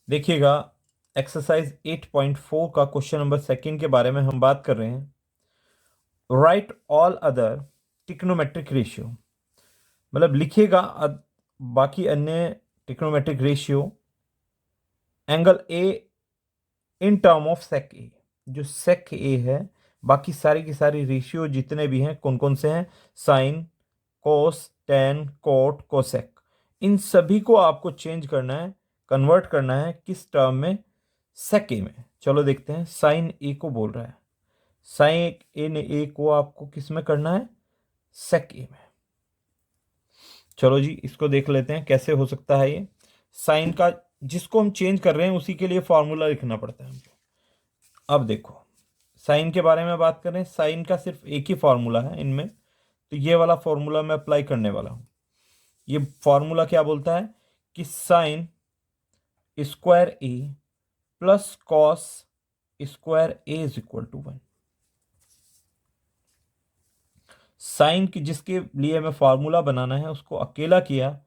देखिएगा, एक्सरसाइज 8.4 का question number second के बारे में हम बात कर रहे हैं। Right all other trigonometric ratio, मतलब लिखिएगा बाकी अन्य trigonometric ratio angle A in term of sec A. जो सेक ए है, बाकी सारी की सारी रेशियो जितने भी हैं कौन कौन से हैं, साइन, कोस, टेन, कोट, कोसेक, इन सभी को आपको चेंज करना है, कन्वर्ट करना है किस टर्म में, सेक ए में। चलो देखते हैं, साइन ए को बोल रहा है, साइन ए ने ए को आपको किस में करना है, सेक ए में। चलो जी, इसको देख लेते हैं कैसे हो सकता है ये। साइन का जिसको हम चेंज कर रहे हैं उसी के लिए फॉर्मूला लिखना पड़ता है हमको। अब देखो, साइन के बारे में बात करें, साइन का सिर्फ एक ही फॉर्मूला है इनमें, तो ये वाला फॉर्मूला मैं अप्लाई करने वाला हूं। ये फॉर्मूला क्या बोलता है कि sine square A plus cos square A is equal to 1। Sine की जिसके लिए मैं फॉर्मूला बनाना है उसको अकेला किया,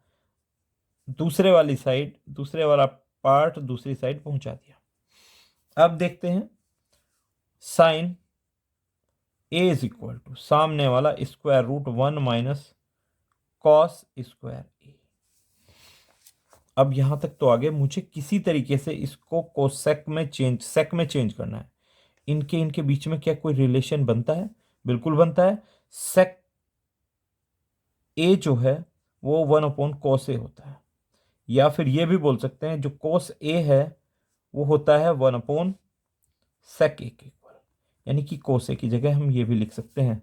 दूसरे वाली साइड, दूसरे वाला पार्ट दूसरी साइड पहुंचा दिया। अब देखते हैं, sine A is equal to सामने वाला square root 1 minus cos square A. अब यहां तक तो आगे मुझे किसी तरीके से इसको कोसेक में चेंज, सेक में चेंज करना है। इनके इनके बीच में क्या कोई रिलेशन बनता है? बिल्कुल बनता है। सेक ए जो है वो 1/cos ए होता है, या फिर ये भी बोल सकते हैं जो कोस ए है वो होता है 1/sec ए के इक्वल, यानी कि कोस ए की जगह हम ये भी लिख सकते हैं,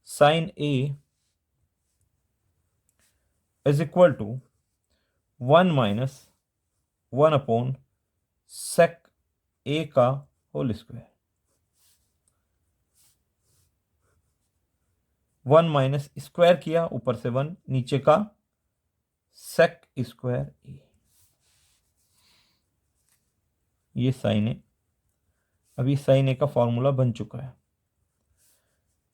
sine A is equal to 1 minus 1/sec A का होल स्क्वायर। 1 माइनस स्क्वायर किया, ऊपर से 1, नीचे का सेक स्क्वायर ए। ये साइन ए, अभी साइन ए का फॉर्मूला बन चुका है।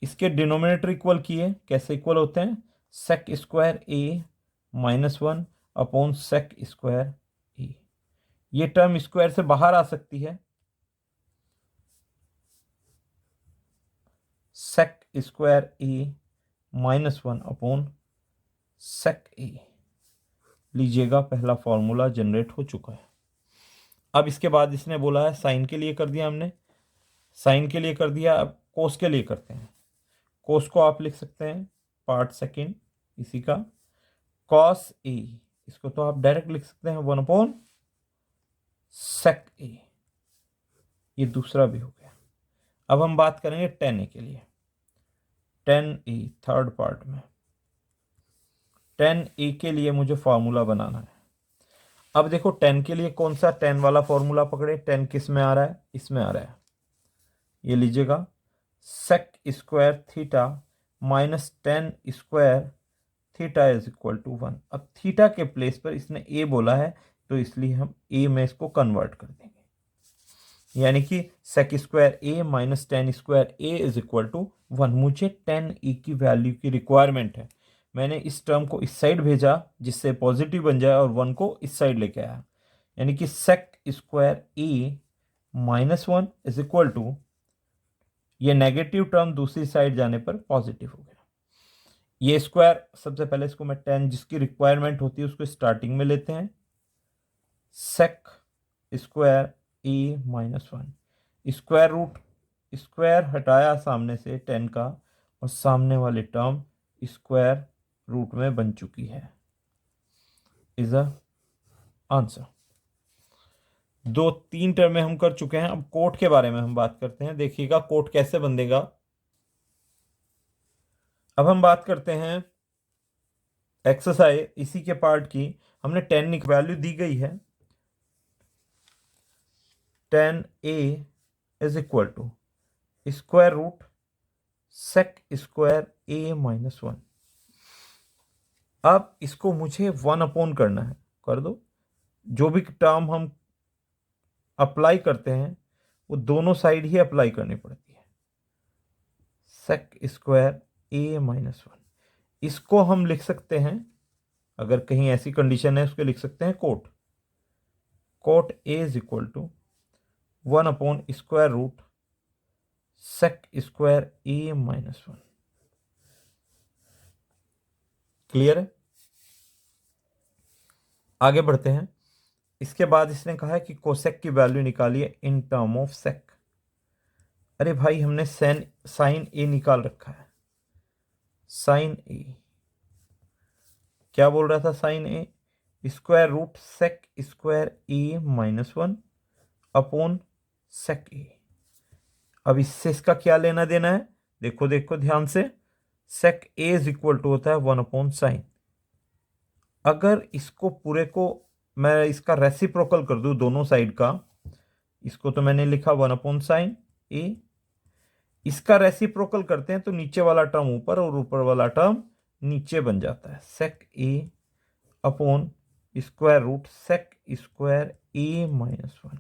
इसके डिनोमिनेटर इक्वल किए, कैसे इक्वल होते हैं, सेक स्क्वायर ए -1/sec स्क्वायर ए। ये टर्म स्क्वायर से बाहर आ सकती है, सेक स्क्वायर ए -1/sec ए। लीजिएगा, पहला फॉर्मूला जनरेट हो चुका है। अब इसके बाद इसने बोला है, साइन के लिए कर दिया हमने, साइन के लिए कर दिया, अब कोस के लिए करते हैं। कोस को आप लिख सकते हैं पार्ट सेकेंड इसी का, कॉस ए, इसको तो आप डायरेक्ट लिख सकते हैं 1/sec ए। ये दूसरा भी हो गया। अब हम बात करेंगे टेन ए के लिए, टेन ए थर्ड पार्ट में। टेन ए के लिए मुझे फॉर्मूला बनाना है। अब देखो, टेन के लिए कौन सा टेन वाला फॉर्मूला पकड़े, टेन किस में आ रहा है, इसमें आ रहा है, ये लीजिएगा, sec square theta minus tan square theta is equal to 1। अब थीटा के प्लेस पर इसने ए बोला है, तो इसलिए हम ए में इसको कन्वर्ट कर देंगे, यानी कि sec square A minus tan square A is equal to 1। मुझे टेन ए की वैल्यू की रिक्वायरमेंट है, मैंने इस टर्म को इस साइड भेजा जिससे पॉजिटिव बन जाए और 1 को इस साइड लेके आया, यानी कि sec square A -1 is equal to, ये नेगेटिव टर्म दूसरी साइड जाने पर पॉजिटिव हो गया। ये स्क्वायर, सबसे पहले इसको मैं 10 जिसकी रिक्वायरमेंट होती है उसको स्टार्टिंग में लेते हैं, सेक square A -1, square root, square हटाया सामने से 10 का, और सामने वाली टर्म स्क्वायर रूट में बन चुकी है, इज अ आंसर। दो तीन टर्में हम कर चुके हैं। अब कोट के बारे में हम बात करते हैं, देखिएगा कोट कैसे बनेगा। अब हम बात करते हैं एक्सरसाइज इसी के पार्ट की। हमने 10 की वैल्यू दी गई है, 10a is equal to square root sec square A -1। अब इसको मुझे 1 करना है, कर दो। जो भी टर्म हम अप्लाई करते हैं वो दोनों साइड ही अप्लाई करनी पड़ती है, सेक स्क्वायर ए -1। इसको हम लिख सकते हैं, अगर कहीं ऐसी कंडीशन है उसको लिख सकते हैं cot, cot A is equal to 1/√sec² a minus 1। Clear है? आगे बढ़ते हैं। इसके बाद इसने कहा है कि कोसेक की वैल्यू निकालिए इन टर्म ऑफ सेक। अरे भाई, हमने साइन ए निकाल रखा है। साइन ए क्या बोल रहा था? Sine A √sec² a minus 1 upon sec A. अब इससे इसका क्या लेना देना है? देखो देखो ध्यान से, सेक ए इज इक्वल टू होता है 1/sin। अगर इसको पूरे को मैं इसका रेसिप्रोकल कर दूं दोनों साइड का, इसको तो मैंने लिखा 1/sin ए, इसका रेसिप्रोकल करते हैं तो नीचे वाला टर्म ऊपर और ऊपर वाला टर्म नीचे बन जाता है, sec A upon √sec² a minus 1।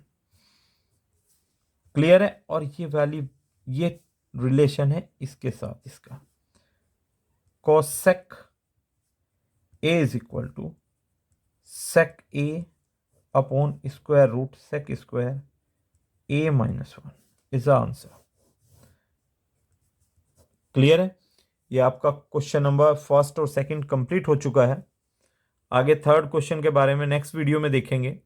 Clear है? और ये वैल्यू, ये रिलेशन है इसके साथ इसका, cosec a is equal to sec a upon √sec² a minus 1 is the answer. Clear है? ये आपका क्वेश्चन नंबर फर्स्ट और सेकंड कंप्लीट हो चुका है। आगे थर्ड क्वेश्चन के बारे में नेक्स्ट वीडियो में देखेंगे।